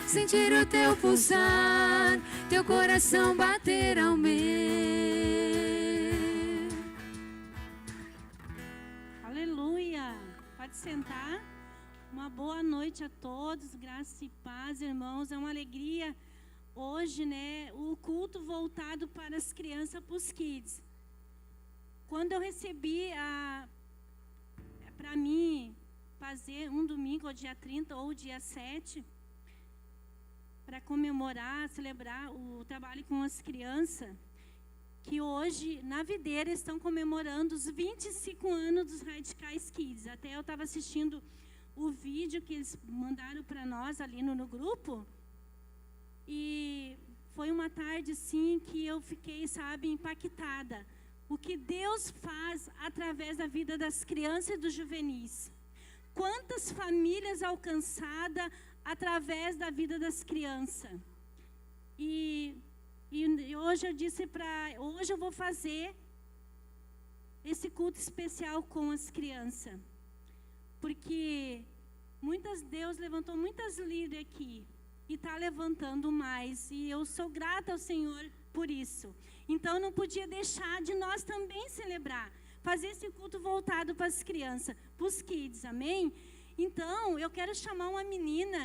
sentir o teu pulsar, teu coração bater ao meu. Aleluia! Pode sentar. Uma boa noite a todos, graça e paz, irmãos. É uma alegria hoje, né, o culto voltado para as crianças, para os kids. Quando eu recebi para mim fazer um domingo, ou dia 30 ou dia 7, para comemorar, celebrar o trabalho com as crianças, que hoje, na Videira, estão comemorando os 25 anos dos Radicais Kids. Até eu estava assistindo o vídeo que eles mandaram para nós ali no grupo, e foi uma tarde, assim, que eu fiquei, sabe, impactada. O que Deus faz através da vida das crianças e dos juvenis. Quantas famílias alcançadas através da vida das crianças. E hoje eu disse hoje eu vou fazer esse culto especial com as crianças. Porque Deus levantou muitas líderes aqui. E está levantando mais. E eu sou grata ao Senhor por isso. Então, não podia deixar de nós também celebrar. Fazer esse culto voltado para as crianças, para os kids, amém? Então, eu quero chamar uma menina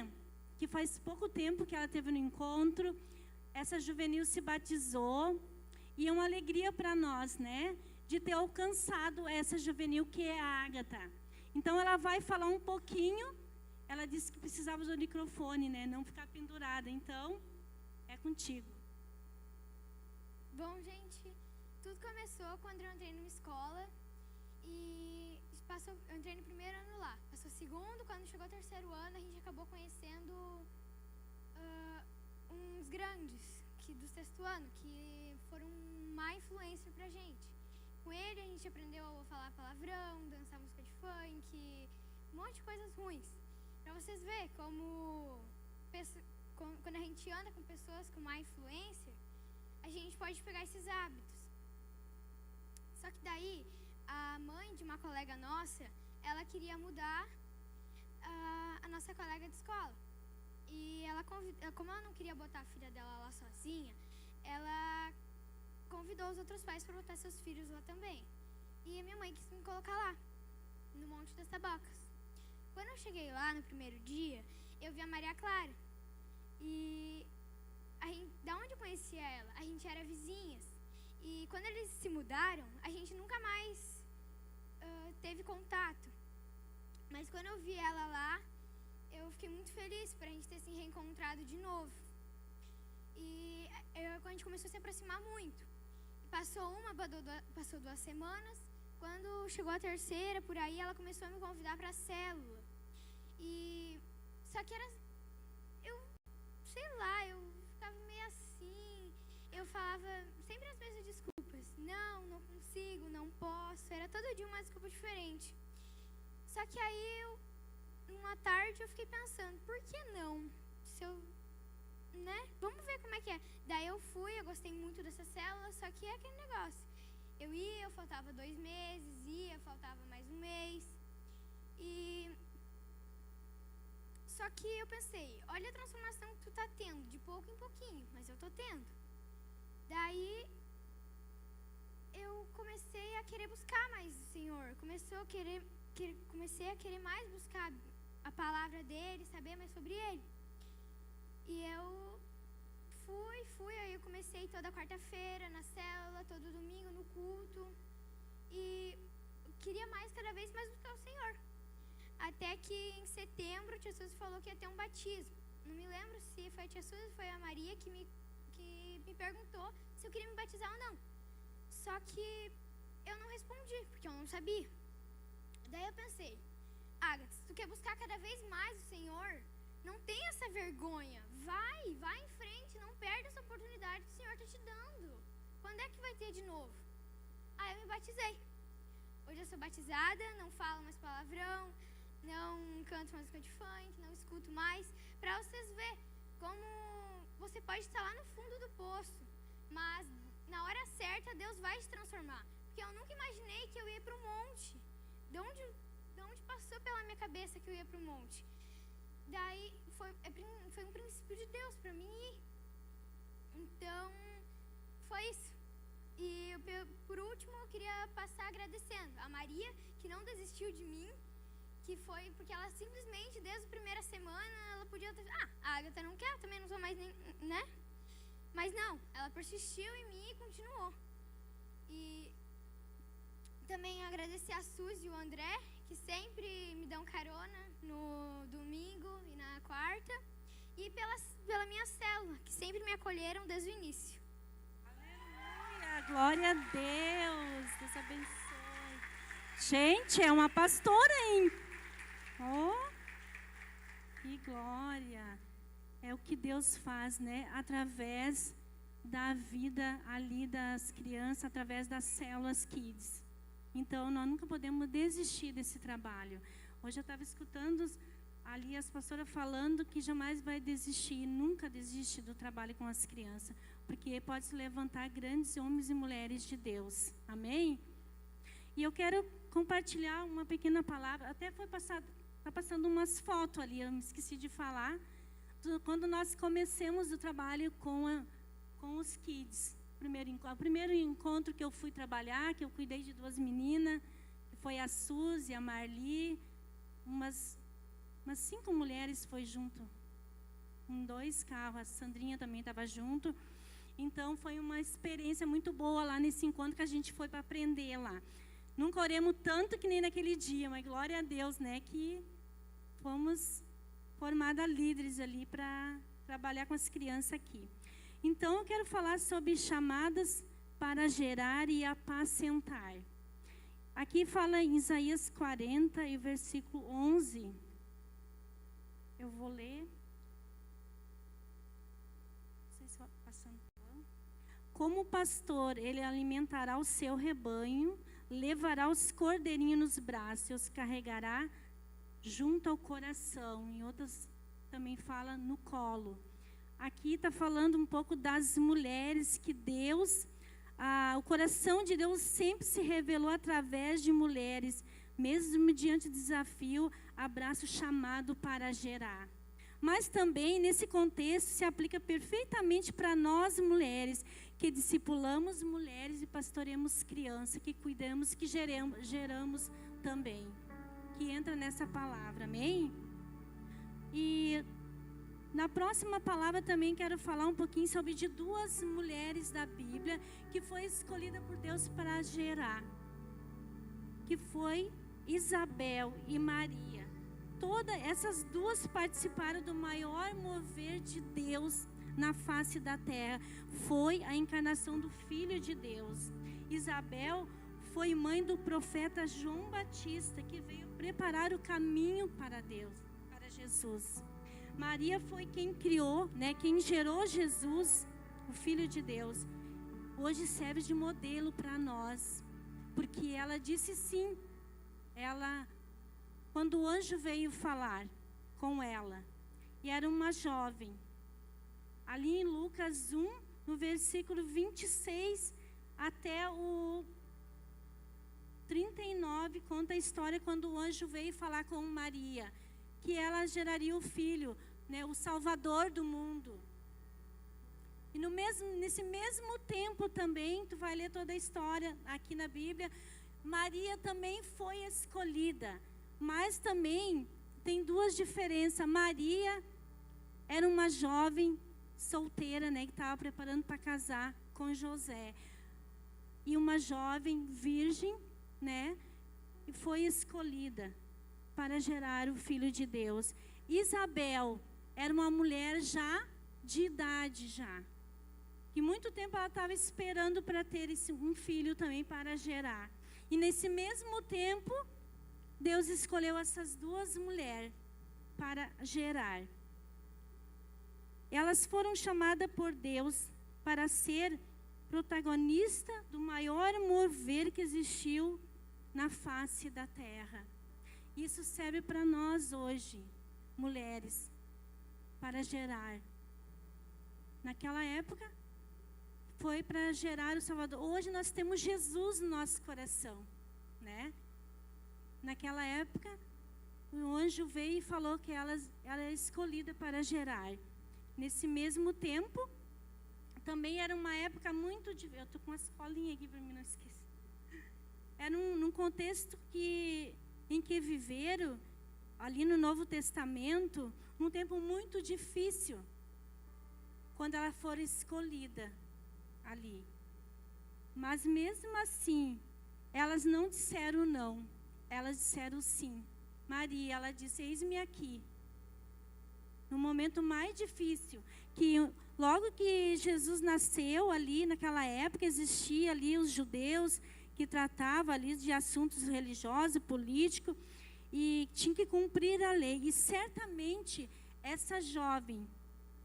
que faz pouco tempo que ela teve no encontro. Essa juvenil se batizou. E é uma alegria para nós, né? De ter alcançado essa juvenil que é a Ágata. Então, ela vai falar um pouquinho. Ela disse que precisava do microfone, né? Não ficar pendurada. Então, é contigo. Bom, gente, tudo começou quando eu entrei numa escola e eu entrei no primeiro ano lá. Passou o segundo, quando chegou o terceiro ano, a gente acabou conhecendo uns grandes do sexto ano, que foram uma influência pra gente. Com ele a gente aprendeu a falar palavrão, dançar música de funk, um monte de coisas ruins. Pra vocês verem como quando a gente anda com pessoas com má influência, a gente pode pegar esses hábitos. Só que daí, a mãe de uma colega nossa, ela queria mudar a nossa colega de escola. E como ela não queria botar a filha dela lá sozinha, ela convidou os outros pais para botar seus filhos lá também. E a minha mãe quis me colocar lá, no Monte das Tabacas. Quando eu cheguei lá no primeiro dia, eu vi a Maria Clara. E da onde eu conhecia ela? A gente era vizinhas. E quando eles se mudaram, a gente nunca mais teve contato. Mas quando eu vi ela lá, eu fiquei muito feliz por a gente ter se reencontrado de novo. E a gente começou a se aproximar muito. Passou 2 semanas. Quando chegou a terceira, por aí, ela começou a me convidar para a célula. Só que eu ficava meio assim. Eu falava sempre as mesmas desculpas. Não consigo, não posso. Era todo dia uma desculpa diferente. Só que aí, uma tarde, eu fiquei pensando, por que não? Vamos ver como é que é. Daí eu gostei muito dessa célula, só que é aquele negócio. Eu faltava 2 meses, faltava mais 1 mês. Só que eu pensei, olha a transformação que tu tá tendo, de pouco em pouquinho, mas eu tô tendo. Daí, eu comecei a querer buscar mais o Senhor. Comecei a querer mais buscar a palavra dele, saber mais sobre ele. E eu aí eu comecei toda quarta-feira na célula, todo domingo no culto. E eu queria cada vez mais buscar o Senhor. Até que em setembro, tia Suzy falou que ia ter um batismo. Não me lembro se foi a tia Suzy ou foi a Maria que me perguntou se eu queria me batizar ou não. Só que eu não respondi, porque eu não sabia. Daí eu pensei, Ágata, se tu quer buscar cada vez mais o Senhor, não tenha essa vergonha. Vai em frente, não perde essa oportunidade que o Senhor está te dando. Quando é que vai ter de novo? Aí eu me batizei. Hoje eu sou batizada, não falo mais palavrão, não canto mais música de funk, não escuto mais. Para vocês verem como você pode estar lá no fundo do poço, mas na hora certa Deus vai te transformar. Porque eu nunca imaginei que eu ia para um monte. De onde passou pela minha cabeça que eu ia para um monte? Daí foi um princípio de Deus para mim ir. Então, foi isso. E por último, eu queria passar agradecendo a Maria, que não desistiu de mim, que foi porque ela simplesmente, desde a primeira semana, ela podia ter... a Agatha não quer, também não sou mais nem... né? Mas não, ela persistiu em mim e continuou. E também agradecer a Suzy e o André, que sempre me dão carona no domingo e na quarta. E pela minha célula, que sempre me acolheram desde o início. Aleluia, glória a Deus, Deus abençoe. Gente, é uma pastora, hein? Oh, que glória. É o que Deus faz, né? Através da vida ali das crianças, através das células Kids. Então, nós nunca podemos desistir desse trabalho. Hoje eu estava escutando ali as pastoras falando que jamais vai desistir, nunca desiste do trabalho com as crianças, porque pode se levantar grandes homens e mulheres de Deus. Amém? E eu quero compartilhar uma pequena palavra, até está passando umas fotos ali, eu me esqueci de falar, quando nós começamos o trabalho com os kids. O primeiro encontro que eu fui trabalhar, que eu cuidei de 2 meninas, que foi a Suzy e a Marli, umas 5 mulheres foi junto, com 2 carros, a Sandrinha também estava junto. Então, foi uma experiência muito boa lá nesse encontro que a gente foi para aprender lá. Nunca oremos tanto que nem naquele dia, mas glória a Deus, né, que fomos formadas líderes ali para trabalhar com as crianças aqui. Então, eu quero falar sobre chamadas para gerar e apacentar. Aqui fala em Isaías 40 e versículo 11. Eu vou ler. Não sei se vai passando. Como o pastor, ele alimentará o seu rebanho, levará os cordeirinhos nos braços e os carregará junto ao coração. Em outras também fala no colo. Aqui está falando um pouco das mulheres que Deus, o coração de Deus sempre se revelou através de mulheres, mesmo diante do desafio, abraça o chamado para gerar. Mas também, nesse contexto, se aplica perfeitamente para nós mulheres, que discipulamos mulheres e pastoreamos crianças, que cuidamos, que geramos também, que entra nessa palavra, amém? E na próxima palavra também quero falar um pouquinho sobre de 2 mulheres da Bíblia que foi escolhida por Deus para gerar, que foi Isabel e Maria. Essas 2 participaram do maior mover de Deus na face da terra. Foi a encarnação do Filho de Deus. Isabel foi mãe do profeta João Batista, que veio preparar o caminho para Deus, para Jesus. Maria foi quem criou, né, quem gerou Jesus, o Filho de Deus. Hoje serve de modelo para nós, porque ela disse sim. Quando o anjo veio falar com ela, e era uma jovem, ali em Lucas 1, no versículo 26 até o 39, conta a história quando o anjo veio falar com Maria, que ela geraria o filho, né, o Salvador do mundo. E nesse mesmo tempo também, tu vai ler toda a história aqui na Bíblia, Maria também foi escolhida, mas também tem 2 diferenças. Maria era uma jovem solteira, né, que estava preparando para casar com José, e uma jovem virgem, né, e foi escolhida para gerar o Filho de Deus. Isabel era uma mulher já de idade já, que muito tempo ela estava esperando para ter um filho também para gerar. E nesse mesmo tempo, Deus escolheu essas 2 mulheres para gerar. Elas foram chamadas por Deus para ser protagonista do maior mover que existiu na face da terra. Isso serve para nós hoje, mulheres, para gerar. Naquela época, foi para gerar o Salvador. Hoje nós temos Jesus no nosso coração, né? Naquela época, o anjo veio e falou que ela é escolhida para gerar. Nesse mesmo tempo, também era uma época muito... Eu estou com uma escolinha aqui para mim não esquecer. Era num contexto em que viveram, ali no Novo Testamento, um tempo muito difícil, quando ela for escolhida ali. Mas mesmo assim, elas não disseram não, elas disseram sim. Maria, ela disse, eis-me aqui. No momento mais difícil, que logo que Jesus nasceu ali, naquela época, existia ali os judeus que tratavam ali de assuntos religiosos, políticos, e tinha que cumprir a lei. E certamente essa jovem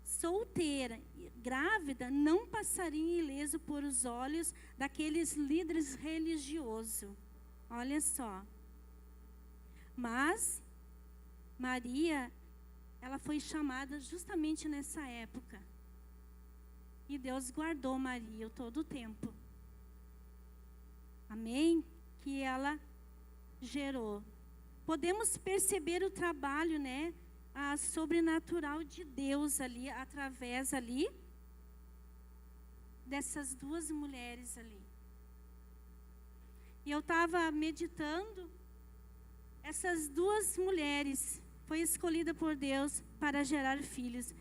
solteira, grávida, não passaria ileso por os olhos daqueles líderes religiosos. Olha só. Mas Maria, ela foi chamada justamente nessa época. E Deus guardou Maria todo o tempo. Amém? Que ela gerou. Podemos perceber o trabalho, né? A sobrenatural de Deus ali, através ali dessas duas mulheres ali. E eu estava meditando, essas duas mulheres foi escolhida por Deus para gerar filhos.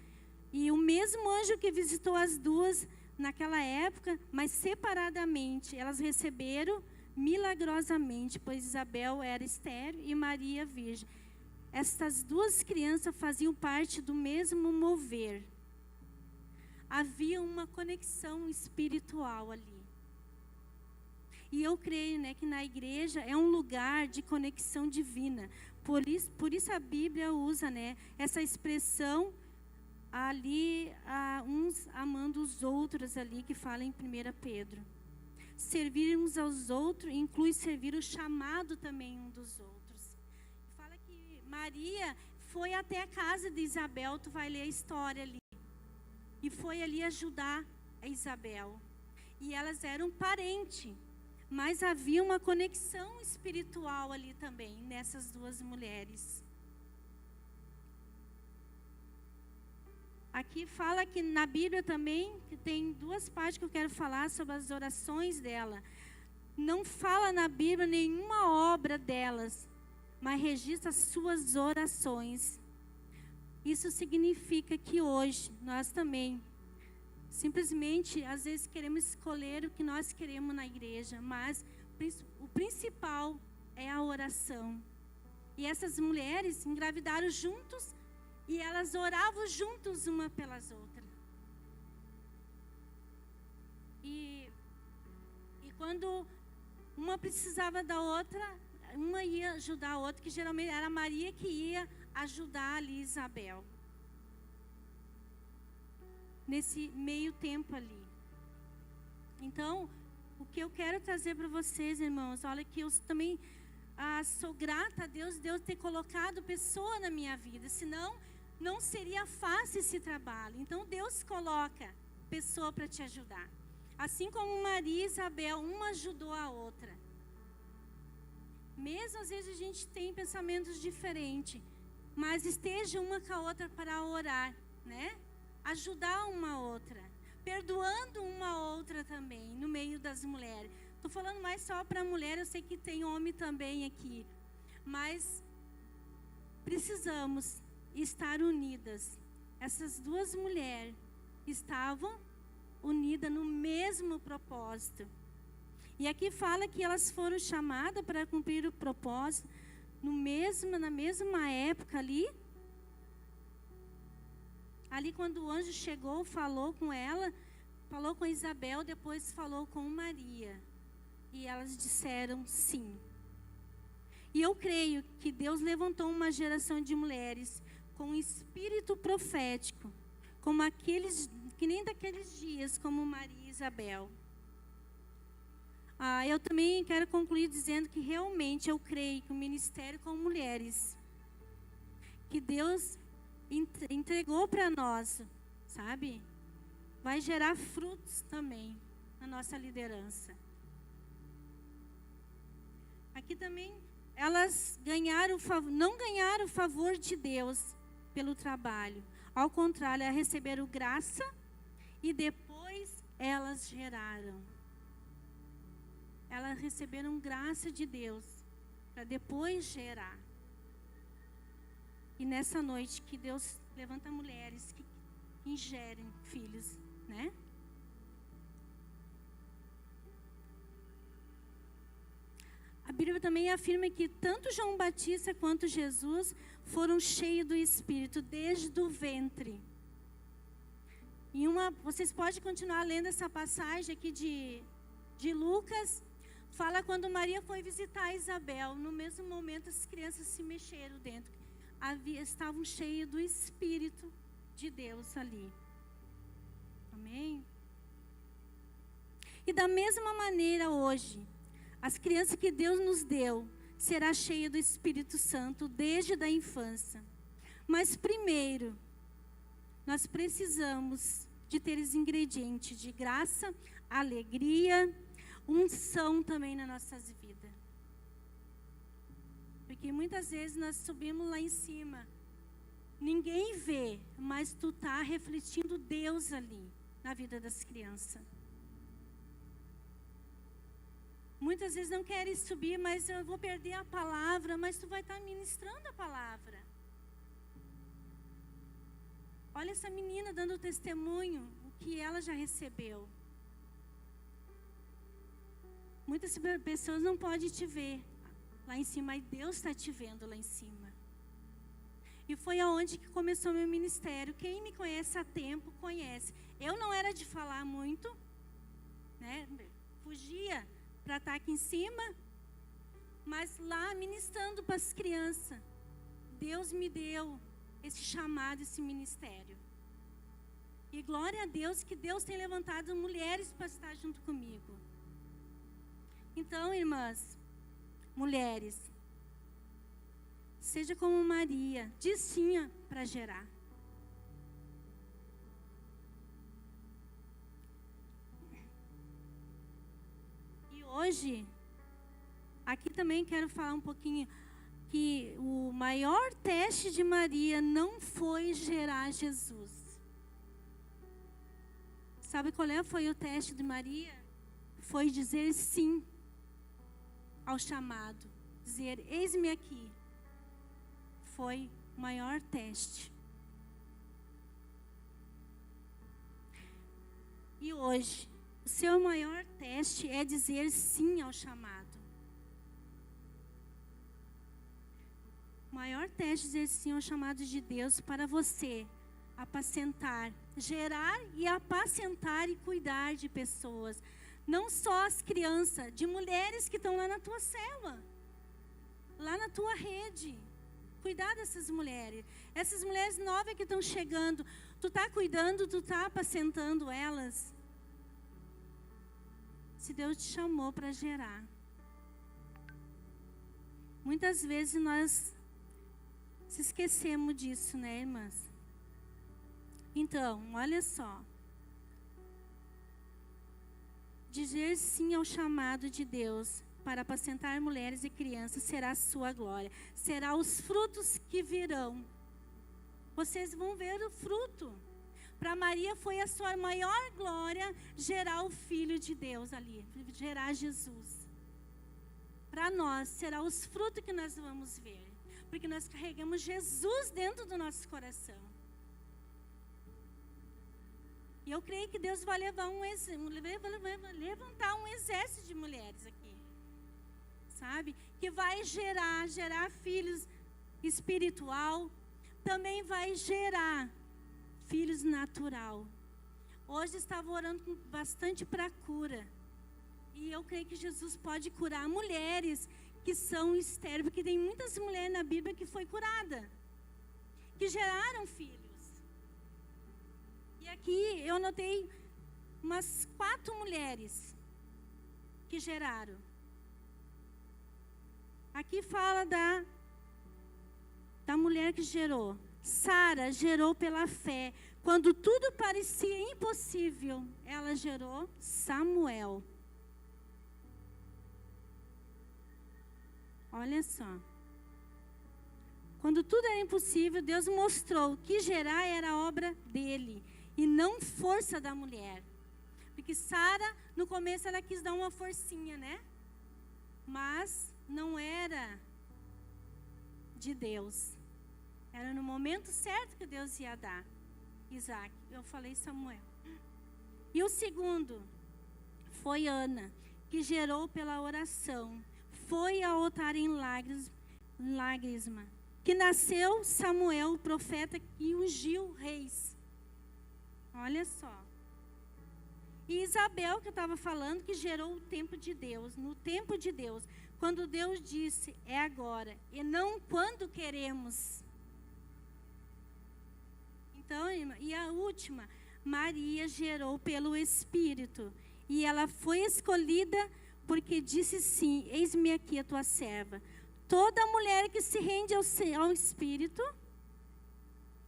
E o mesmo anjo que visitou as duas naquela época, mas separadamente, elas receberam milagrosamente, pois Isabel era estéril e Maria virgem. Estas duas crianças faziam parte do mesmo mover. Havia uma conexão espiritual ali. E eu creio, né, que na igreja é um lugar de conexão divina. Por isso a Bíblia usa, né, essa expressão ali, uns amando os outros ali, que fala em 1 Pedro. Servir uns aos outros inclui servir o chamado também um dos outros. Fala que Maria foi até a casa de Isabel, tu vai ler a história ali. E foi ali ajudar a Isabel. E elas eram parentes, mas havia uma conexão espiritual ali também, nessas duas mulheres. Aqui fala que na Bíblia também, que tem duas partes que eu quero falar sobre as orações dela. Não fala na Bíblia nenhuma obra delas, mas registra as suas orações. Isso significa que hoje, nós também, simplesmente, às vezes queremos escolher o que nós queremos na igreja, mas o principal é a oração. E essas mulheres engravidaram juntos, e elas oravam juntos uma pelas outras. E quando uma precisava da outra, uma ia ajudar a outra, que geralmente era Maria que ia ajudar ali Isabel. Nesse meio tempo ali. Então, o que eu quero trazer para vocês, irmãos, olha que eu também sou grata a Deus ter colocado pessoa na minha vida, senão não seria fácil esse trabalho. Então Deus coloca pessoa para te ajudar. Assim como Maria e Isabel, uma ajudou a outra. Mesmo às vezes a gente tem pensamentos diferentes, mas esteja uma com a outra para orar, né? Ajudar uma a outra, perdoando uma a outra também, no meio das mulheres. Estou falando mais só para mulher, eu sei que tem homem também aqui, mas precisamos estar unidas. Essas duas mulheres estavam unidas no mesmo propósito. E aqui fala que elas foram chamadas para cumprir o propósito na mesma época ali. Ali quando o anjo chegou, falou com ela, falou com Isabel, depois falou com Maria. E elas disseram sim. E eu creio que Deus levantou uma geração de mulheres com um espírito profético, como que nem daqueles dias, como Maria e Isabel. Eu também quero concluir dizendo que realmente eu creio que o ministério com mulheres, que Deus entregou para nós, sabe? Vai gerar frutos também na nossa liderança. Aqui também elas não ganharam o favor de Deus pelo trabalho. Ao contrário, elas receberam graça e depois elas geraram. Elas receberam graça de Deus para depois gerar. E nessa noite que Deus levanta mulheres que gerem filhos, né? A Bíblia também afirma que tanto João Batista quanto Jesus foram cheios do Espírito desde o ventre. Vocês podem continuar lendo essa passagem aqui de Lucas. Fala quando Maria foi visitar Isabel. No mesmo momento as crianças se mexeram dentro. Estavam cheios do Espírito de Deus ali. Amém? E da mesma maneira hoje, as crianças que Deus nos deu será cheia do Espírito Santo desde a infância. Mas primeiro, nós precisamos de ter os ingredientes de graça, alegria, unção também nas nossas vidas. Porque muitas vezes nós subimos lá em cima, ninguém vê, mas tu tá refletindo Deus ali na vida das crianças. Muitas vezes não querem subir, mas eu vou perder a palavra, mas tu vai estar ministrando a palavra. Olha essa menina dando testemunho, o que ela já recebeu. Muitas pessoas não podem te ver lá em cima, e Deus está te vendo lá em cima. E foi aonde que começou meu ministério. Quem me conhece há tempo, conhece. Eu não era de falar muito, né? Fugia para estar aqui em cima, mas lá ministrando para as crianças. Deus me deu esse chamado, esse ministério. E glória a Deus que Deus tem levantado mulheres para estar junto comigo. Então, irmãs, mulheres, seja como Maria, diz sim para gerar. E hoje, aqui também quero falar um pouquinho que o maior teste de Maria não foi gerar Jesus. Sabe qual foi o teste de Maria? Foi dizer sim ao chamado. Dizer, eis-me aqui. Foi o maior teste. E hoje, o seu maior teste é dizer sim ao chamado. O maior teste é dizer sim ao chamado de Deus para você apacentar, gerar e apacentar e cuidar de pessoas. Não só as crianças, de mulheres que estão lá na tua célula, lá na tua rede. Cuidar dessas mulheres. Essas mulheres novas que estão chegando, tu está cuidando, tu está apacentando elas? Se Deus te chamou para gerar. Muitas vezes nós se esquecemos disso, né, irmãs? Então, olha só. Dizer sim ao chamado de Deus para apacentar mulheres e crianças será a sua glória. Será os frutos que virão. Vocês vão ver o fruto. Para Maria foi a sua maior glória gerar o Filho de Deus ali, gerar Jesus. Para nós será os frutos que nós vamos ver, porque nós carregamos Jesus dentro do nosso coração. E eu creio que Deus vai levantar um exército de mulheres aqui, sabe? Que vai gerar filhos espiritual, também vai gerar filhos natural. Hoje estava orando bastante para cura. E eu creio que Jesus pode curar mulheres que são estéreis, porque tem muitas mulheres na Bíblia que foi curada, que geraram filhos. E aqui eu anotei umas 4 mulheres que geraram. Aqui fala da mulher que gerou. Sara gerou pela fé. Quando tudo parecia impossível, ela gerou Olha só. Quando tudo era impossível, Deus mostrou que gerar era obra dele e não força da mulher. Porque Sara, no começo, ela quis dar uma forcinha, né? Mas não era de Deus. Era no momento certo que Deus ia dar Isaac. Eu falei Samuel. E o segundo foi Ana, que gerou pela oração. Foi ao altar em lágrima. Que nasceu Samuel, o profeta, que ungiu reis. Olha só. E Isabel, que eu estava falando, que gerou o tempo de Deus. No tempo de Deus. Quando Deus disse, é agora. E não quando queremos. Então, e a última, Maria gerou pelo Espírito. E ela foi escolhida porque disse sim, eis-me aqui a tua serva. Toda mulher que se rende ao Espírito,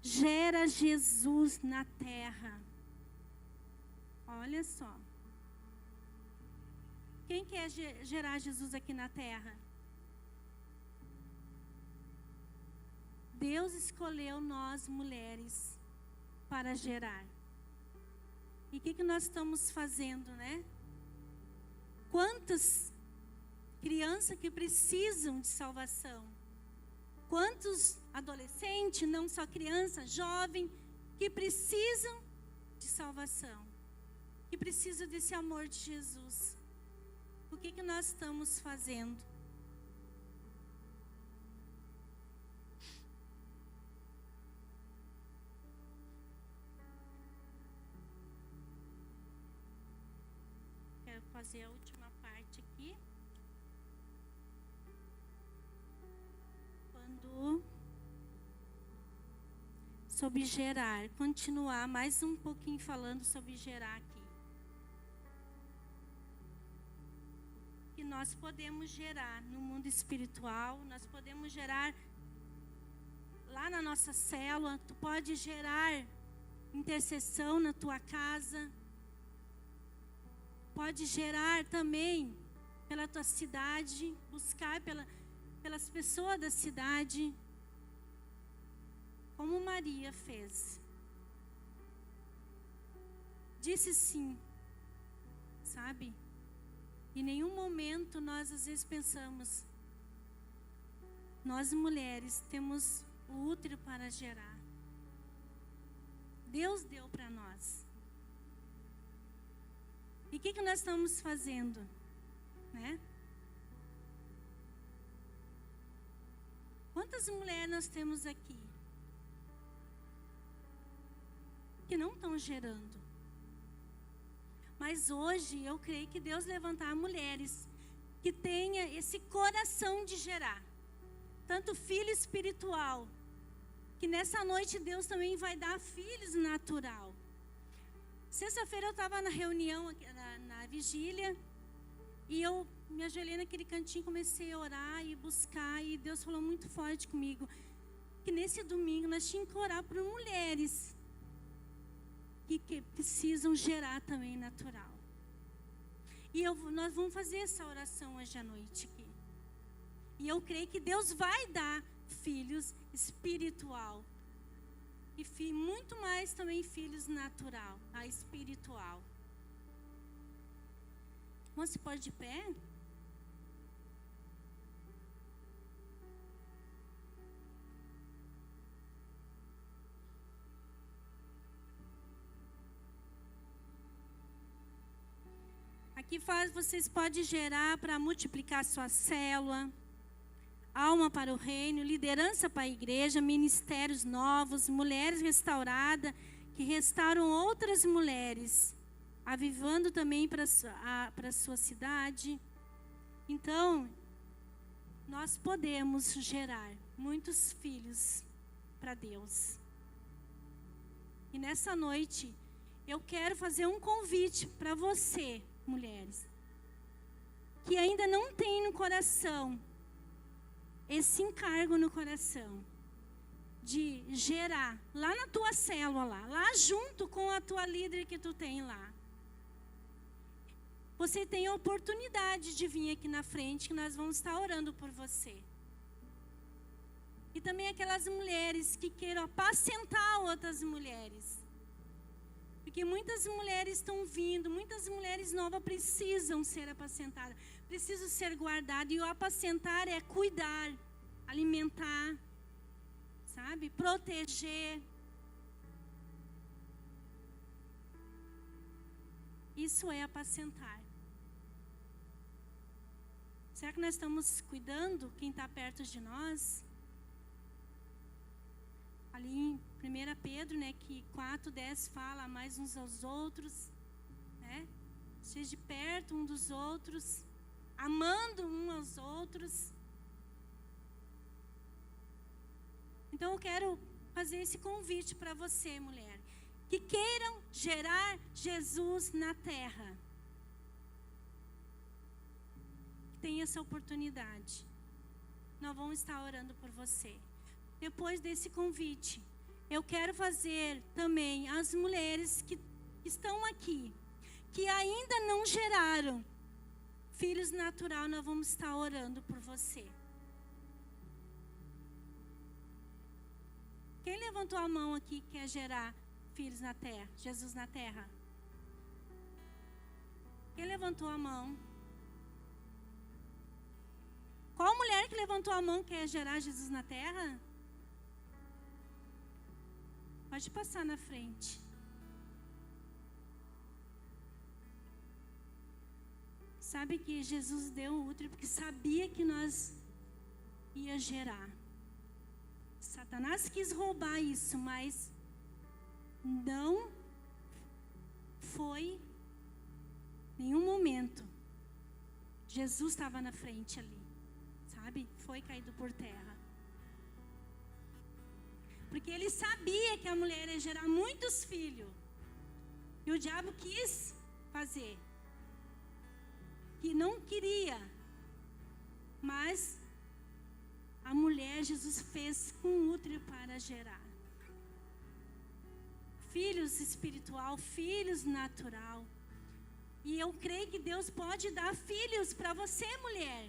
gera Jesus na terra. Olha só. Quem quer gerar Jesus aqui na terra? Deus escolheu nós, mulheres, para gerar. E o que nós estamos fazendo, né? Quantas crianças que precisam de salvação? Quantos adolescentes, não só criança, jovem, que precisam de salvação? Que precisam desse amor de Jesus? O que nós estamos fazendo? Quero fazer a última parte aqui. Sobre gerar, continuar mais um pouquinho falando sobre gerar aqui. Que nós podemos gerar no mundo espiritual, nós podemos gerar lá na nossa célula, tu pode gerar intercessão na tua casa, pode gerar também pela tua cidade, buscar pelas pessoas da cidade, como Maria fez. Disse sim, sabe? Em nenhum momento nós às vezes pensamos, nós mulheres temos o útero para gerar. Deus deu para nós. E o que nós estamos fazendo, né? Quantas mulheres nós temos aqui que não estão gerando? Mas hoje eu creio que Deus levantar mulheres que tenha esse coração de gerar, tanto filho espiritual, que nessa noite Deus também vai dar filhos natural. Sexta-feira eu estava na reunião, na vigília, e eu me ajoelhei naquele cantinho, comecei a orar e buscar, e Deus falou muito forte comigo, que nesse domingo nós tínhamos que orar por mulheres que precisam gerar também natural. E nós vamos fazer essa oração hoje à noite aqui. E eu creio que Deus vai dar filhos espiritual. E muito mais também filhos natural, espiritual. Você pode de pé? Aqui vocês podem gerar para multiplicar sua célula, alma para o reino, liderança para a igreja, ministérios novos, mulheres restauradas, que restauram outras mulheres, avivando também para a sua cidade. Então, nós podemos gerar muitos filhos para Deus. E nessa noite, eu quero fazer um convite para você, mulheres, que ainda não tem no coração esse encargo no coração de gerar lá na tua célula, lá junto com a tua líder que tu tem lá. você tem a oportunidade de vir aqui na frente, que nós vamos estar orando por você. E também aquelas mulheres que queiram apacentar outras mulheres. Porque muitas mulheres estão vindo, muitas mulheres novas precisam ser apacentadas, precisam ser guardadas. E o apacentar é cuidar, alimentar, sabe? Proteger. Isso é apacentar. Será que nós estamos cuidando quem está perto de nós? Ali em 1 Pedro, né, que 4:10 fala mais uns aos outros, né? Esteja perto um dos outros, amando um aos outros. Então eu quero fazer esse convite para você, mulher, que queiram gerar Jesus na terra. Tem essa oportunidade. Nós vamos estar orando por você. Depois desse convite, eu quero fazer também as mulheres que estão aqui, que ainda não geraram filhos natural, nós vamos estar orando por você. Quem levantou a mão aqui que quer gerar filhos na terra, Jesus na terra? Quem levantou a mão? Qual mulher que levantou a mão quer gerar Jesus na terra? Pode passar na frente. Sabe que Jesus deu o útero porque sabia que nós ia gerar. Satanás quis roubar isso, mas não foi nenhum momento. Jesus estava na frente ali, sabe? Foi caído por terra. Porque ele sabia que a mulher ia gerar muitos filhos. E o diabo quis fazer. Que não queria. Mas a mulher, Jesus fez com útero para gerar. Filhos espiritual, filhos natural. E eu creio que Deus pode dar filhos para você, mulher.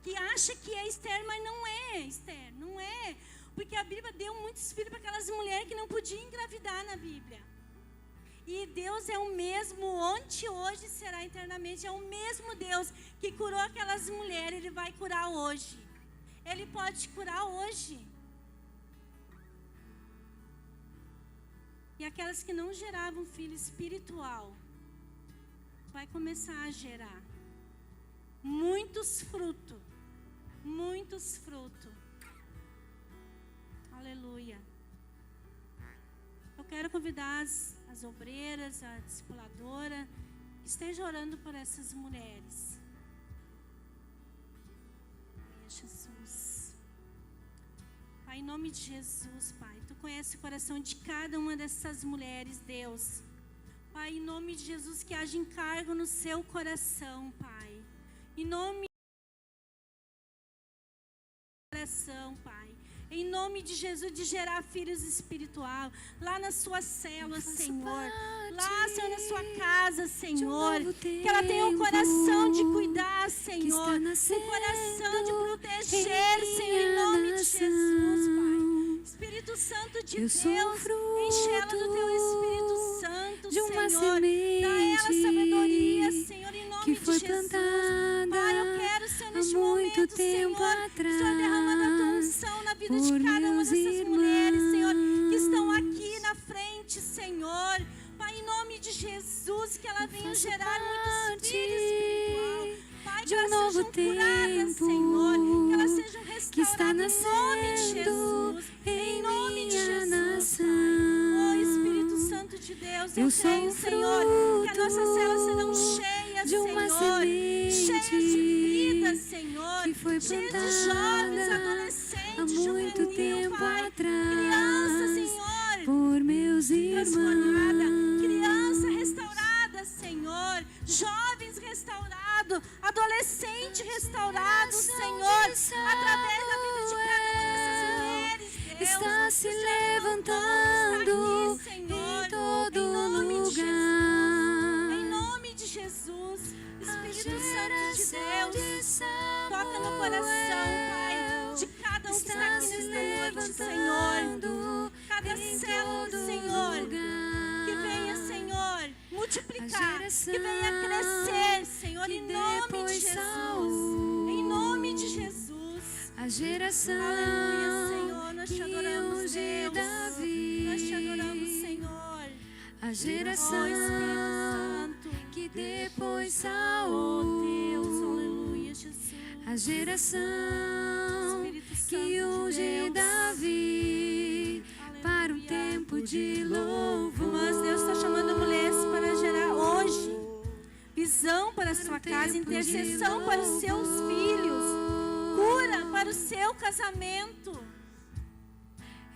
Que acha que é estéril, mas não é estéril, não é. Porque a Bíblia deu muitos filhos para aquelas mulheres que não podiam engravidar na Bíblia. E Deus é o mesmo, ontem, hoje e será eternamente. É o mesmo Deus que curou aquelas mulheres, Ele vai curar hoje. Ele pode te curar hoje. E aquelas que não geravam filho espiritual, vai começar a gerar muitos frutos. Muitos frutos. Aleluia. Eu quero convidar as obreiras, a discipuladora, que esteja orando por essas mulheres. Jesus. Pai, em nome de Jesus, Pai, Tu conheces o coração de cada uma dessas mulheres, Deus. Pai, em nome de Jesus, que haja encargo no seu coração, Pai. Em nome do coração, Pai. Em nome de Jesus, de gerar filhos espiritual, lá na sua célula, Senhor. Lá, Senhor, na sua casa, Senhor. Que ela tenha um coração de cuidar, Senhor. Um coração de proteger, Senhor, em nome de Jesus, Pai. Espírito Santo de Deus, enche ela do Teu Espírito Santo, Senhor. Dá ela sabedoria, Senhor, em nome de Jesus. Pai, eu quero, Senhor, neste momento, Senhor, Senhor, derramando a Tua unção na vida de cada uma dessas mulheres, Senhor, que estão aqui na frente, Senhor. Pai, em nome de Jesus, que ela venha gerar muitos filhos espiritual. Pai, que elas sejam curadas, Senhor, que elas sejam restauradas em nome de Jesus. Em nome de Jesus, Pai. Oh, Espírito Santo de Deus, eu creio, Senhor, que as nossas células serão cheias, Senhor, cheias de vida, Senhor, cheias de jovens, adolescentes, juvenil, Pai, criança, Senhor, por meus transformada, irmãos, criança restaurada, Senhor, jovens restaurados, adolescente restaurado, Senhor, através da vida de cada uma dessas mulheres, Deus, está se o Senhor levantando está aqui, Senhor, em todo em nome de lugar. Jesus, em nome de Jesus, Espírito Santo de Deus, toca no coração, Pai, de cada um que está aqui nesta noite, Senhor. Cada célula, Senhor, que venha, Senhor, multiplicar, que venha crescer, Senhor, em nome de Jesus. Em nome de Jesus. A geração Aleluia, Senhor, nós te adoramos, que unge Deus. Davi. Nós te adoramos, Senhor. A geração Ó Espírito Santo, que depois ó Saul. Deus, aleluia, Jesus. A geração Espírito Santo que de unge Deus. Davi para um Aleluia. tempo de louvor. Mas Deus está chamando mulheres para gerar hoje visão para a sua casa, tempo de intercessão para os seus louvor. filhos, cura para o seu casamento.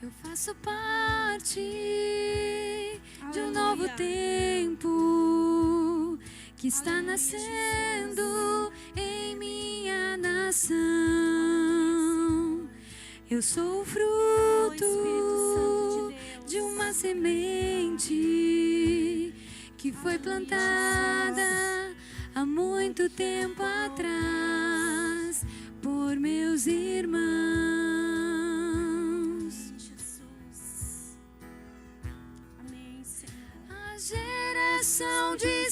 Eu faço parte de um Aleluia. novo tempo que está Aleluia, nascendo em minha nação. Eu sou o Ó Espírito Santo fruto de Deus. de uma semente que foi plantada há muito tempo atrás por meus irmãos. Jesus. Amém, Senhor. A geração de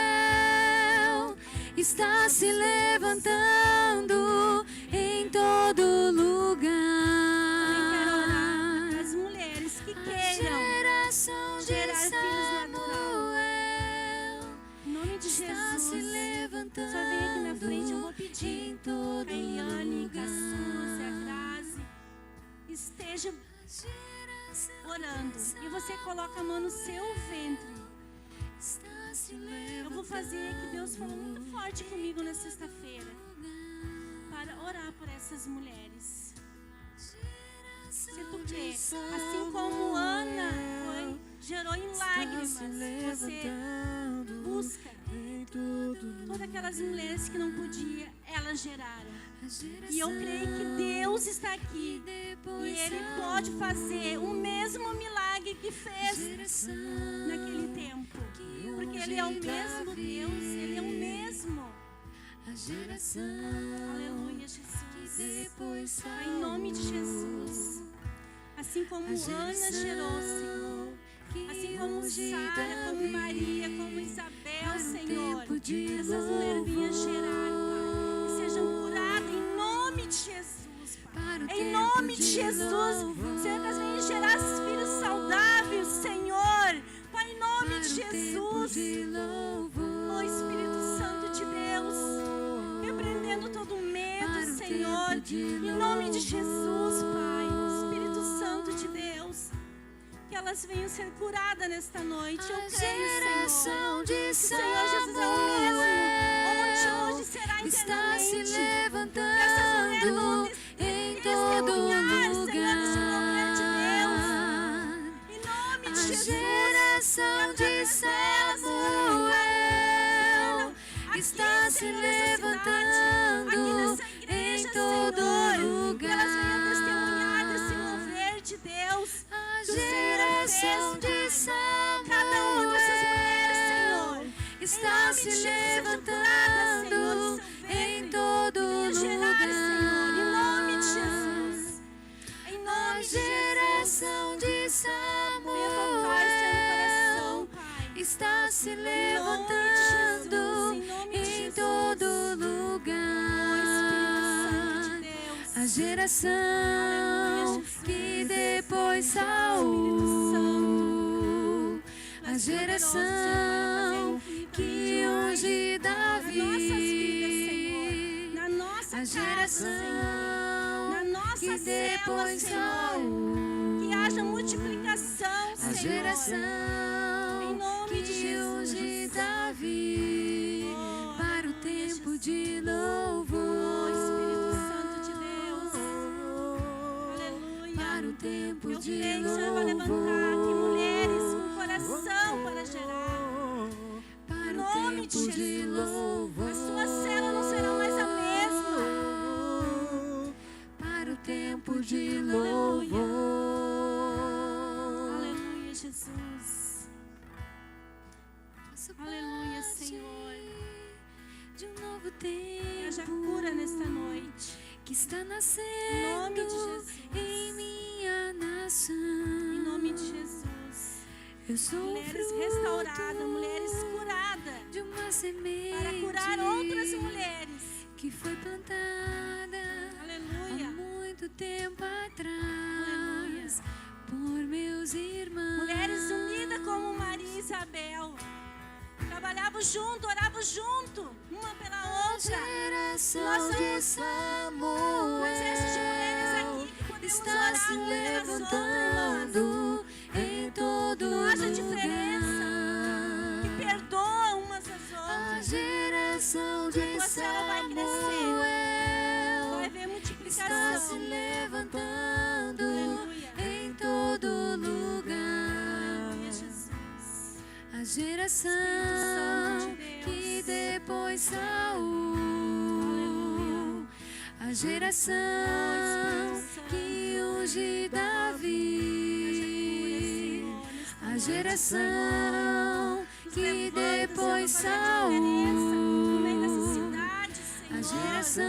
Samuel está se levantando em todo lugar. Também quero orar para as mulheres que A queiram geração de gerar filhos Samuel em nome de está se Jesus. levantando Só vem aqui na frente, eu vou pedir. em todo A Eliane, lugar. a Suzy, a Grazi, esteja orando. E você coloca a mão no seu ventre. Está se Eu vou fazer que Deus falou muito forte comigo na sexta-feira para orar por essas mulheres. Sinto que, assim como Ana gerou em lágrimas, você busca todas aquelas mulheres que não podiam, elas geraram. E eu creio que Deus está aqui e Ele pode fazer o mesmo milagre que fez naquele tempo. Porque Ele é o mesmo Deus, Ele é o mesmo. Aleluia, Jesus. Pai, em nome de Jesus. Assim como Ana gerou, Senhor. Assim como Sara, como Maria, como Isabel, Senhor. Que essas mulheres vinham gerar, Pai. E sejam curadas em nome de Jesus, Pai. Em nome de Jesus. Senhor, que elas venham gerar filhos saudáveis, Senhor. Pai, em nome de Jesus. Ó Espírito Santo de Deus. Repreendendo todo medo, Senhor. Em nome de Jesus, Pai. Espírito Santo de Deus. Que elas venham ser curadas nesta noite. Eu creio, Senhor. De O Senhor Jesus é o mesmo. Onde hoje será está se eternamente. Que essas mulheres vão levantando em todo testemunhar, Senhor, desse lugar. mover de Deus. Em nome de A Jesus. geração de Samuel está se levantando em todo Que elas venham lugar. testemunhar desse mover de Deus. A que o Senhor geração fez, de Pai. Cada uma dessas mulheres, Senhor. está se levantando em todo lugar. Em nome de Jesus. Em A nome de geração de Venha tocar o seu Samuel coração, Pai. está se Em levantando nome de em Jesus. todo Espírito Santo lugar. de Deus. A geração Aleluia, Jesus. que depois Saul, a geração que unge Davi, Na nossa a casa, Senhor. geração Na nossa que célula, depois Senhor. Saul, Que haja multiplicação, a Senhor. geração Em nome de que Jesus. unge Davi Oh, para o aleluia, tempo Jesus. de Oh, louvor, Espírito Santo de Deus. Aleluia. para o tempo Eu de creio que o Senhor vai levantar aqui louvor, mulheres com coração para gerar. para Em o nome de tempo de Jesus. louvor, A sua célula não será mais a mesma. para o tempo de Aleluia. louvor. Aleluia, Jesus. Faço Aleluia, parte Senhor. cura nesta noite. que está Em nome nascendo de Jesus. em minha nação. Em nome de Jesus. Eu sou Mulheres fruto restauradas, mulheres curadas. de uma semente Para curar outras mulheres. que foi plantada há Aleluia. muito tempo atrás por meus irmãos. Mulheres unidas como Maria e Isabel. Trabalhavam junto, oravam junto, uma pela outra. Geração Nós de somos um exército de mulheres Samuel aqui que podemos está orar se uma pelas levantando em todo Não haja lugar. diferença. Que perdoa umas às A outras. geração de Tua célula vai crescer. Samuel Vai haver está se multiplicação. levantando Aleluia. em todo lugar. Aleluia, Jesus. A geração Santo de Deus. que depois Saul, Aleluia. a geração Espírito Santo. que unge Davi, a geração que depois Saul, a geração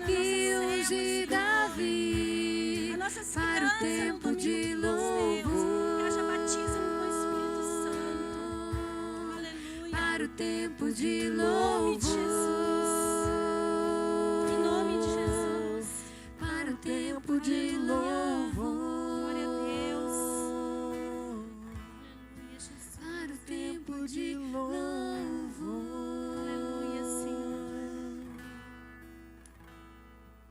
que unge Davi para o tempo de louvor, Que haja batismo com o Espírito Santo. Aleluia. para o tempo de Em nome de louvor, Em nome de Jesus. para o tempo de louvor, Glória a Deus. Aleluia, Jesus. para o tempo de louvor. Aleluia, Senhor.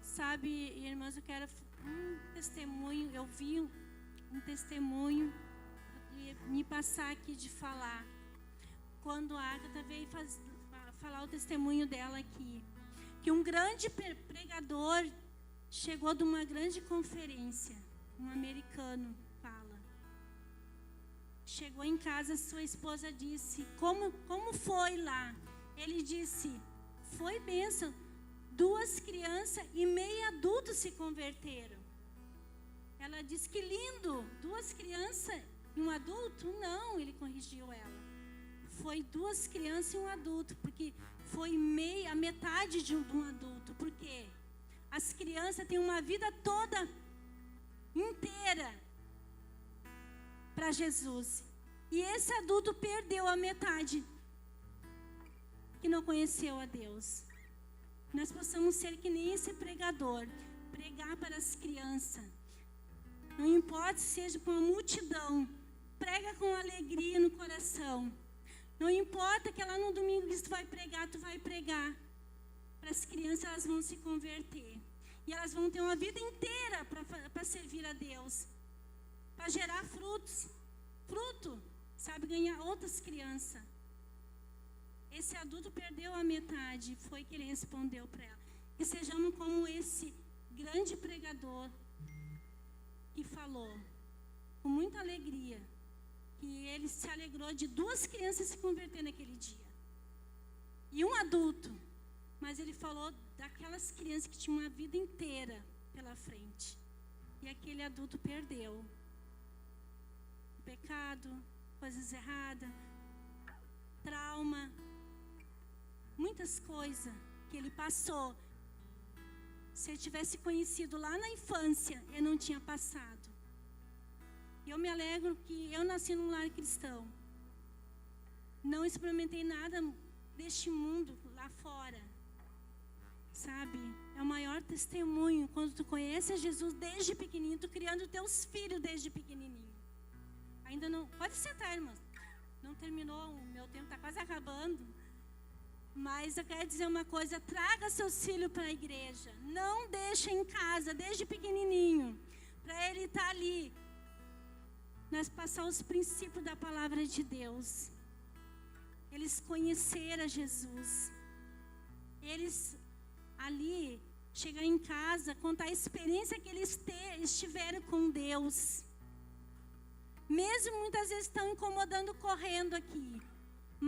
Sabe, irmãs, eu quero um testemunho. Eu vi um testemunho e me passar aqui de falar. Quando a Agatha veio falar o testemunho dela aqui, que um grande pregador chegou de uma grande conferência, um americano fala. Chegou em casa, sua esposa disse, como foi lá? Ele disse, foi bênção. 2 crianças e meio adultos se converteram. Ela disse, que lindo, 2 crianças e um adulto? Não, ele corrigiu ela. Foi 2 crianças e um adulto, porque foi a metade de um adulto. Por quê? As crianças têm uma vida toda inteira para Jesus. E esse adulto perdeu a metade que não conheceu a Deus. Nós possamos ser que nem esse pregador, pregar para as crianças. Não importa se seja com a multidão, prega com alegria no coração. Não importa que lá no domingo que tu vai pregar. Para as crianças, elas vão se converter. E elas vão ter uma vida inteira para servir a Deus. Para gerar frutos. Fruto, sabe, ganhar outras crianças. Esse adulto perdeu a metade. Foi que ele respondeu para ela. Que sejamos como esse grande pregador que falou com muita alegria. Que ele se alegrou de 2 crianças se converter naquele dia. E um adulto. Mas ele falou daquelas crianças que tinham uma vida inteira pela frente. E aquele adulto perdeu. Pecado, coisas erradas, trauma, muitas coisas que ele passou. Se ele tivesse conhecido lá na infância, ele não tinha passado. E eu me alegro que eu nasci num lar cristão. Não experimentei nada deste mundo lá fora. Sabe? É o maior testemunho quando tu conhece Jesus desde pequenininho, tu criando teus filhos desde pequenininho. Ainda não... Pode sentar, irmãos. Não terminou, o meu tempo está quase acabando. Mas eu quero dizer uma coisa, traga seus filhos para a igreja. Não deixe em casa, desde pequenininho, para ele estar ali. Nós passar os princípios da palavra de Deus. Eles conheceram Jesus. Eles ali, chegar em casa, contar a experiência que eles tiveram com Deus. Mesmo muitas vezes estão incomodando, correndo aqui.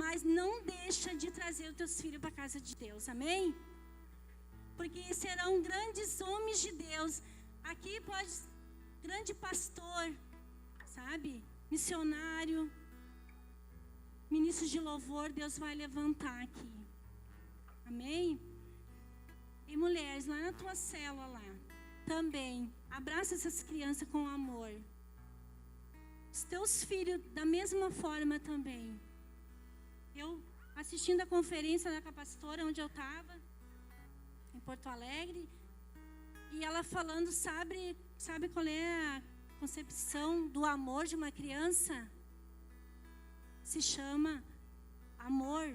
Mas não deixa de trazer os teus filhos para a casa de Deus, amém? Porque serão grandes homens de Deus. Aqui pode, grande pastor, sabe? Missionário, ministro de louvor, Deus vai levantar aqui. Amém? E mulheres, lá na tua célula lá, também, abraça essas crianças com amor. Os teus filhos, da mesma forma também. Eu, assistindo a conferência da pastora, onde eu estava, em Porto Alegre, e ela falando, sabe qual é a concepção do amor de uma criança? Se chama amor,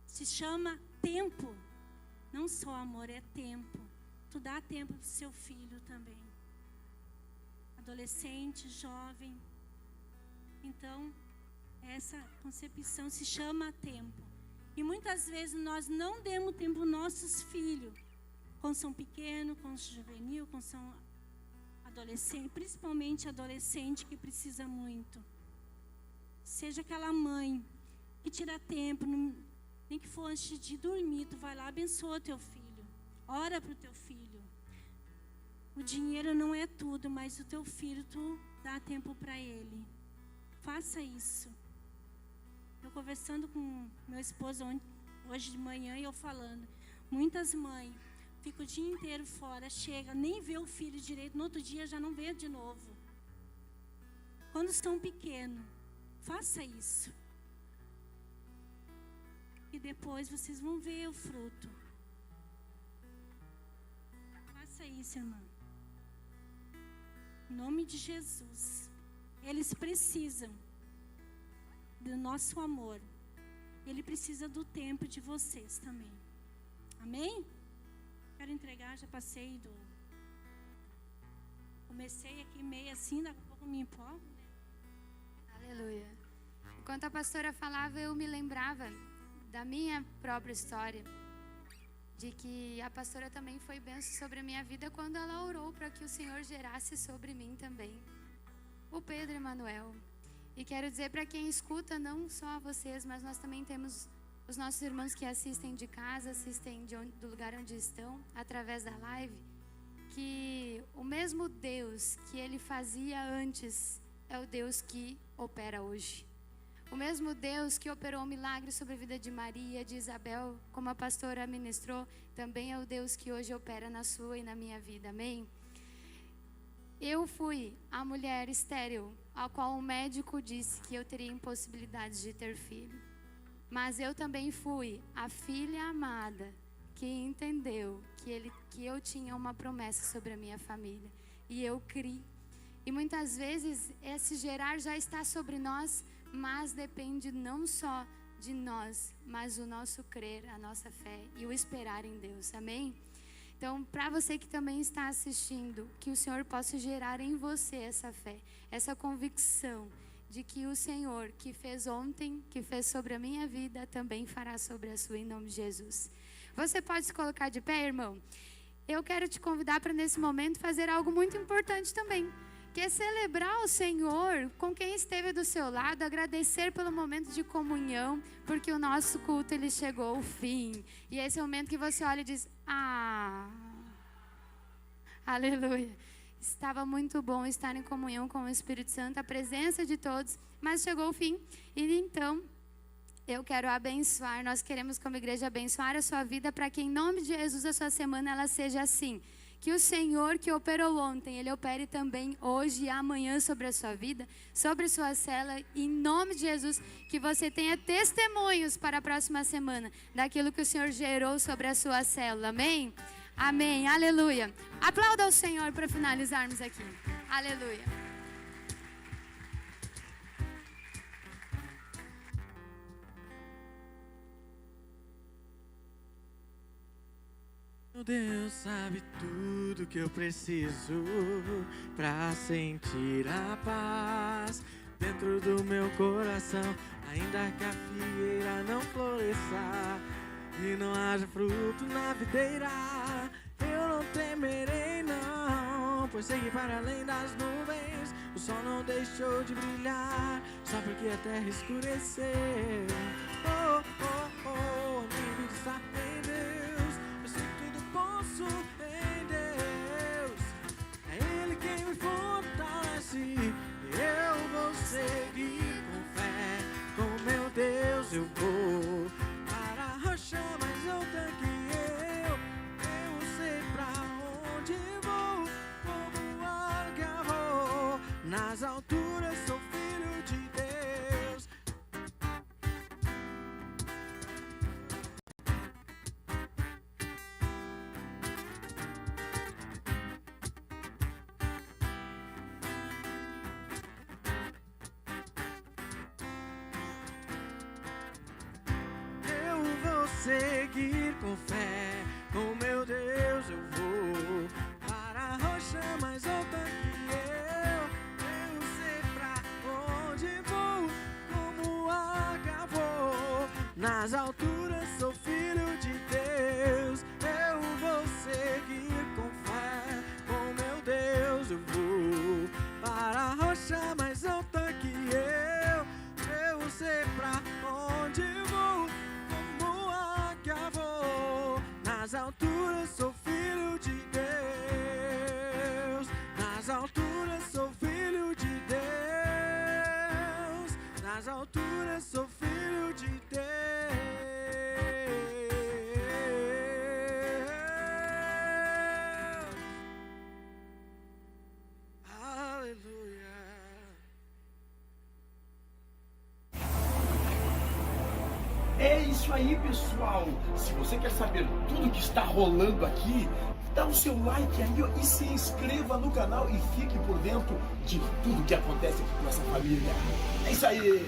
se chama tempo. Não só amor, é tempo. Tu dá tempo para o seu filho também. Adolescente, jovem. Então, essa concepção se chama tempo. E muitas vezes nós não demos tempo aos nossos filhos. Quando são pequenos, quando são juvenil, quando são adolescentes. Principalmente adolescente que precisa muito. Seja aquela mãe que tira tempo, nem que for antes de dormir, tu vai lá, abençoa teu filho. Ora para o teu filho. O dinheiro não é tudo, mas o teu filho, tu dá tempo para ele. Faça isso. Eu conversando com meu esposo hoje de manhã e eu falando. Muitas mães ficam o dia inteiro fora, chega, nem vê o filho direito, no outro dia já não vê de novo. Quando estão pequenos, faça isso. E depois vocês vão ver o fruto. Faça isso, irmã. Em nome de Jesus. Eles precisam do nosso amor. Ele precisa do tempo de vocês também. Amém? Quero entregar, já passei do... Comecei aqui meio assim, daqui a pouco me empolgo, né? Aleluia. Enquanto a pastora falava, eu me lembrava da minha própria história, de que a pastora também foi bênção sobre a minha vida quando ela orou para que o Senhor gerasse sobre mim também o Pedro Emanuel. E quero dizer para quem escuta, não só vocês, mas nós também temos os nossos irmãos que assistem de casa, assistem do lugar onde estão, através da live, que o mesmo Deus que ele fazia antes é o Deus que opera hoje. O mesmo Deus que operou um milagre sobre a vida de Maria, de Isabel, como a pastora ministrou, também é o Deus que hoje opera na sua e na minha vida, amém? Eu fui a mulher estéril, a qual o médico disse que eu teria impossibilidades de ter filho. Mas eu também fui a filha amada, que entendeu que eu tinha uma promessa sobre a minha família. E eu criei. E muitas vezes esse gerar já está sobre nós, mas depende não só de nós, mas o nosso crer, a nossa fé e o esperar em Deus, amém? Então, para você que também está assistindo, que o Senhor possa gerar em você essa fé, essa convicção de que o Senhor que fez ontem, que fez sobre a minha vida, também fará sobre a sua, em nome de Jesus. Você pode se colocar de pé, irmão? Eu quero te convidar para nesse momento fazer algo muito importante também, que é celebrar o Senhor com quem esteve do seu lado, agradecer pelo momento de comunhão, porque o nosso culto ele chegou ao fim. E esse é o momento que você olha e diz, aleluia. Estava muito bom estar em comunhão com o Espírito Santo, a presença de todos, mas chegou o fim. E então, eu quero abençoar, nós queremos como igreja abençoar a sua vida para que em nome de Jesus a sua semana ela seja assim. Que o Senhor que operou ontem, Ele opere também hoje e amanhã sobre a sua vida, sobre a sua célula. Em nome de Jesus, que você tenha testemunhos para a próxima semana daquilo que o Senhor gerou sobre a sua célula. Amém? Amém. Aleluia. Aplauda o Senhor para finalizarmos aqui. Aleluia. Meu Deus sabe tudo que eu preciso pra sentir a paz dentro do meu coração. Ainda que a figueira não floresça e não haja fruto na videira, eu não temerei não, pois sei que para além das nuvens o sol não deixou de brilhar, só porque a terra escureceu. Oh, oh, oh, a minha vida está em Deus, eu sei que tudo posso em Deus, é Ele quem me fortalece, eu vou seguir com fé, com meu Deus eu vou para a rocha mais alta que eu nas alturas sou filho de Deus. Eu vou seguir com fé, com meu Deus eu vou para a rocha mais alta que eu sei pra onde vou, como águia vou, nas alturas sou filho de Deus. Eu vou seguir com fé, com meu Deus eu vou para a rocha mais alta que eu sei pra onde vou, como águia vou, nas alturas sou filho de Deus, nas alturas sou filho de Deus, nas alturas sou filho de Deus. Aleluia. É isso aí, pessoal. Se você quer saber tudo que está rolando aqui, dá o seu like aí, ó, e se inscreva no canal e fique por dentro de tudo que acontece aqui com essa família. É isso aí.